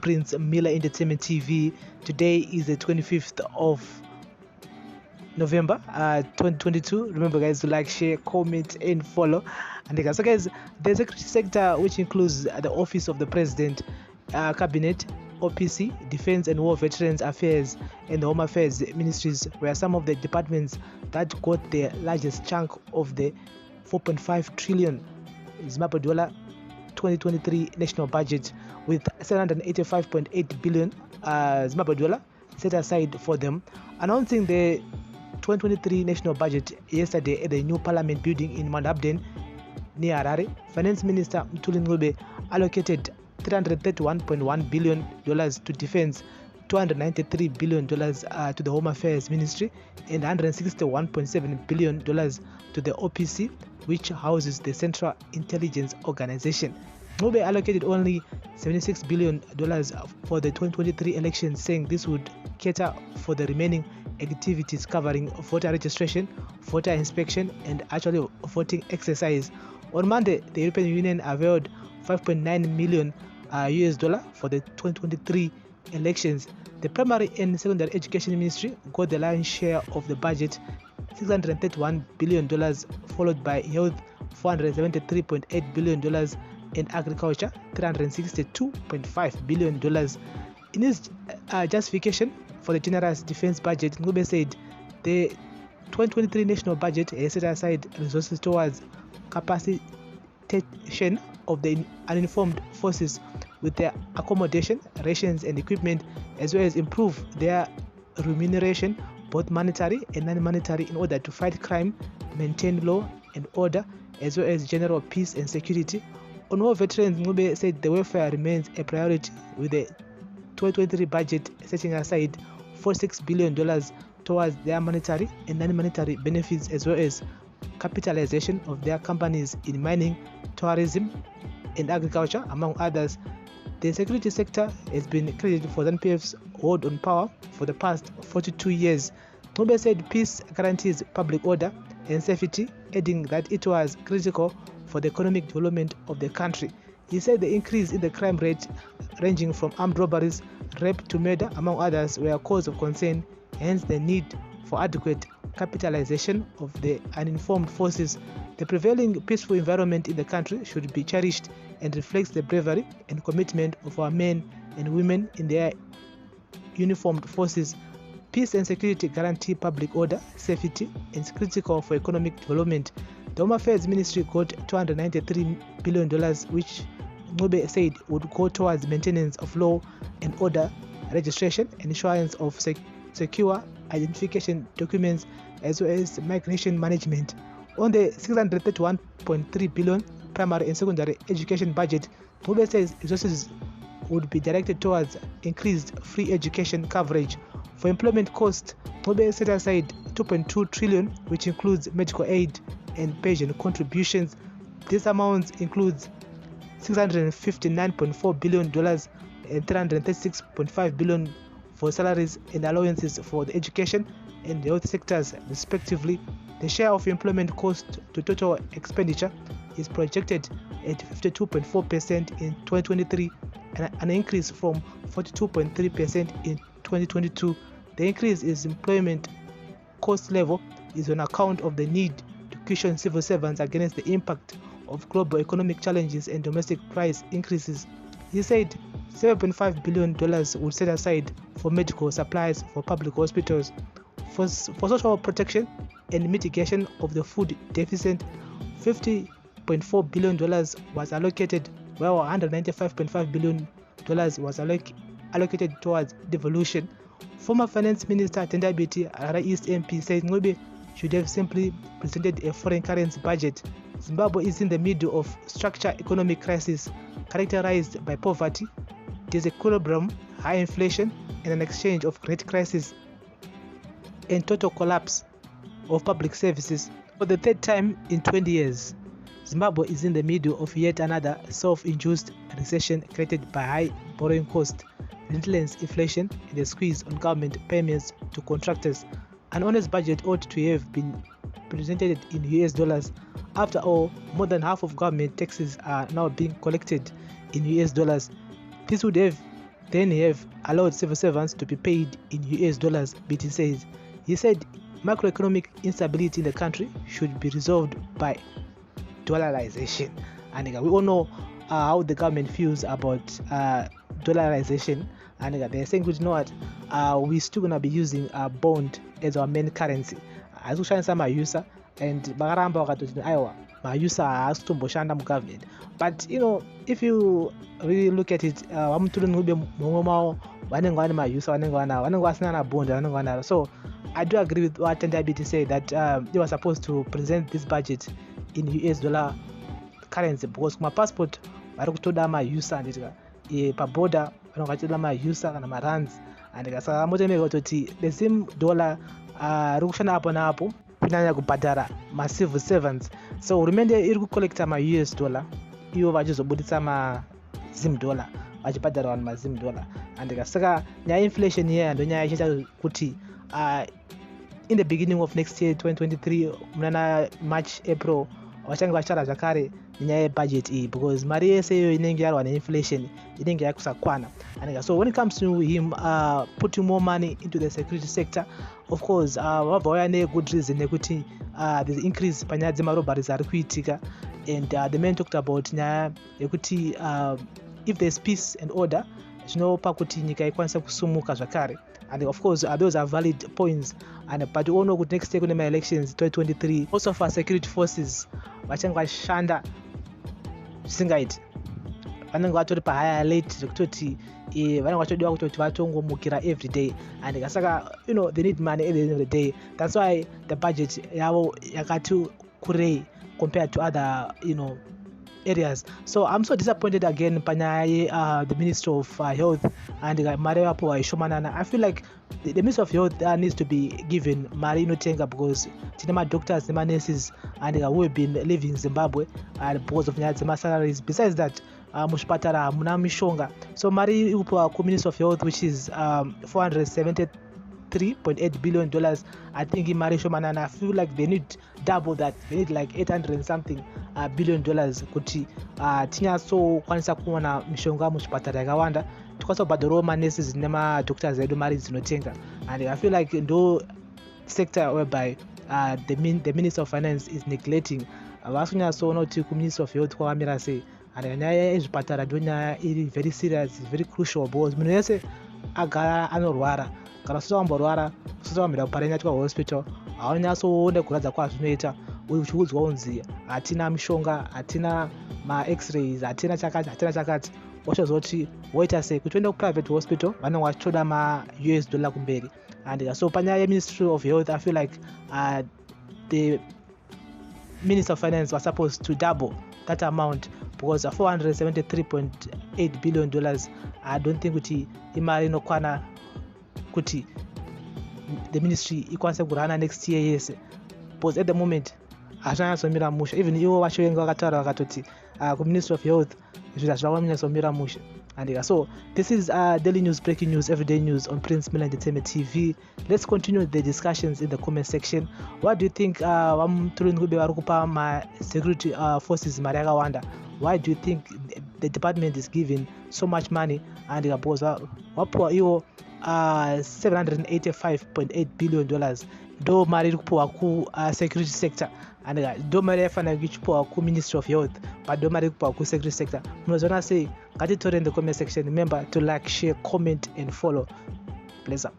Prince Miller Entertainment TV. Today is the 25th of November 2022. Remember guys to like, share, comment and follow. And so guys, the security sector, which includes the Office of the President, Cabinet OPC, Defense and War Veterans Affairs and the Home Affairs Ministries, were some of the departments that got the largest chunk of the 4.5 trillion Zimbabwe dollar 2023 national budget, with 785.8 billion Zimbabwe dollar set aside for them. Announcing the 2023 national budget yesterday at the new Parliament building in Mandabden near Harare, Finance Minister Ncube allocated $331.1 billion to defense, $293 billion to the Home Affairs Ministry, and $161.7 billion to the OPC, which houses the Central Intelligence Organization. Ncube allocated only $76 billion for the 2023 elections, saying this would cater for the remaining activities covering voter registration, voter inspection, and actually voting exercise. On Monday, the European Union availed $5.9 million for the 2023 elections. The Primary and Secondary Education Ministry got the lion's share of the budget, $631 billion, followed by Health, $473.8 billion, and Agriculture, $362.5 billion. In his justification for the generous defense budget, Ncube said the 2023 national budget has set aside resources towards capacitation of the uninformed forces with their accommodation, rations and equipment, as well as improve their remuneration, both monetary and non-monetary, in order to fight crime, maintain law and order, as well as general peace and security. On war veterans, Ncube said the welfare remains a priority, with the 2023 budget setting aside $46 billion towards their monetary and non-monetary benefits, as well as capitalization of their companies in mining, tourism and agriculture, among others. The security sector has been credited for ZANU-PF's hold on power for the past 42 years. Ncube said peace guarantees public order and safety, adding that it was critical for the economic development of the country. He said the increase in the crime rate, ranging from armed robberies, rape to murder, among others, were a cause of concern, hence the need for adequate capitalization of the uninformed forces. The prevailing peaceful environment in the country should be cherished and reflects the bravery and commitment of our men and women in their uniformed forces. Peace and security guarantee public order, safety, and is critical for economic development. The Home Affairs Ministry got $293 billion, which Ncube said would go towards maintenance of law and order, registration and issuance of secure identification documents, as well as migration management. On the $631.3 billion primary and secondary education budget, Ncube says resources would be directed towards increased free education coverage. For employment costs, Ncube set aside $2.2 trillion, which includes medical aid and pension contributions. These amounts includes $659.4 billion and $336.5 billion for salaries and allowances for the education and the health sectors, respectively. The share of employment cost to total expenditure is projected at 52.4% in 2023, an increase from 42.3% in 2022. The increase in employment cost level is on account of the need to cushion civil servants against the impact of global economic challenges and domestic price increases. He said $7.5 billion would set aside for medical supplies for public hospitals. For social protection and mitigation of the food deficit, $50.4 billion was allocated, while $195.5 billion was allocated towards devolution. Former Finance Minister Tendabiti, Harare East MP, said Ncube should have simply presented a foreign currency budget. Zimbabwe is in the middle of structural economic crisis characterized by poverty, disequilibrium, high inflation, and an exchange of great crisis and total collapse of public services. For the third time in 20 years, Zimbabwe is in the middle of yet another self-induced recession created by high borrowing costs, relentless inflation, and a squeeze on government payments to contractors. An honest budget ought to have been presented in US dollars. After all, more than half of government taxes are now being collected in US dollars. This would have Then he have allowed civil servants to be paid in US dollars, BT says. He said macroeconomic instability in the country should be resolved by dollarization. And we all know how the government feels about dollarization. And they're saying, you know what, we're still going to be using a bond as our main currency. As we shine some user and bagaramba wakatoti Iowa, my user has to boshanda mu government. But if you really look at it, so I do agree with what Ncube said that they were supposed to present this budget in US dollar currency, because my passport vari kutoda mauser ndika paborder vanongachitoda mauser kana marands, and saka motomeka kutoti the same dollar riri kushanda apo naapo kunyanya kubhadhara macivil servants. So hurumende iri kucollecta maUS dollar, ivo vachizobudisa mazim dollar, vachibhadhara vanhu mazim dollar. And saka nyaya inflation here ndonyaya ichiita kuti in the beginning of next year 2023 munana March April vachange vachitaura zvakare nenyaya yebudget iyi, because mari yese iyoyo inenge yarwa neinflation inenge yakusakwana. And so when it comes to him putting more money into the security sector, of course vabva vauya negood reason nekuti there's increase panyaya dzemarobharies ari kuitika, and the man talked about nyaya yekuti if there's peace and order zvinopa kuti nyika ikwanise kusumuka zvakare. And of course those are valid points, but we all know kuti next year kune ma-elections 2023, most of our security forces vachange vashanda zvisingaiti, vanenge vatori pahigher alert zvekutoti vanenge vachodiwa kutoti vatongomukira every day. And saka they need money at the end of the day. That's why the budget yavo yakati kurei compared to other areas. So I'm so disappointed again panyaya the Minister of Health and mari vapo vaishomanana. I feel like the Minister of Health needs to be given mari inotenga, because tine madoctors nemanurses and who have been leaving Zimbabwe because of nyaya dzemasalaries. Besides that, muzvipatara hamuna mishonga. So mari ikupiwa ku-Minister of Health, which is $473.8 billion. I think in mari shomanana. I feel like they need double that. They need like 800 and something billion dollars kuti tinyatsokwanisa kuwana mishonga muzvipatara yakawanda, tikwanisa kubhadharawo manurses nemadoctors edu mari dzinotenga. And I feel like ndo sector whereby the Minister of Finance is neglecting. Vasi kunyatsoona kuti ku-Minister of Health kwakamira sei. And nyaya yezvipatara ndo nyaya iri very serious, very crucial, because munhu wese agara anorwara, kana usati wamborwara, usati wamira kuparenya hospital, haunyatsooone kuradza kwazvinoita uchiudzwa unzi hatina mishonga, hatina ma-x-rays, hatina chakati, wachozoti woita sei kuti uende kuprivate hospital vanenge vachitoda ma-US dollar kumberi. And so panyaya yeMinistry of Health, I feel like the Minister of Finance was supposed to double that amount, because $473.8 billion, I don't think kuti imari inokwana kuti the ministry ikwanise kurana next year yese, because at the moment hazvanyatsomira musha. Even ivo vachivenga vakataura vakatoti ku-Ministry of Health zvinhu hazvakwanyatsomira musha. And so this is daily news, breaking news, everyday news on Prince Miller Entertainment TV. Let's continue the discussions in the comment section. What do you think Ncube vari kupa ma-security forces mari yakawanda? Why do you think the department is giving so much money? And because wapiwa iwo $785.8 billion ndo mari iri kupiwa ku-security sector, and ndo mari yafanira ichipiwa ku-Ministry of Health, but ndo mari iri kupiwa ku-security sector. Munozoona sei? Ngatitore in the comment section. Remember to like, share, comment and follow. Bless up.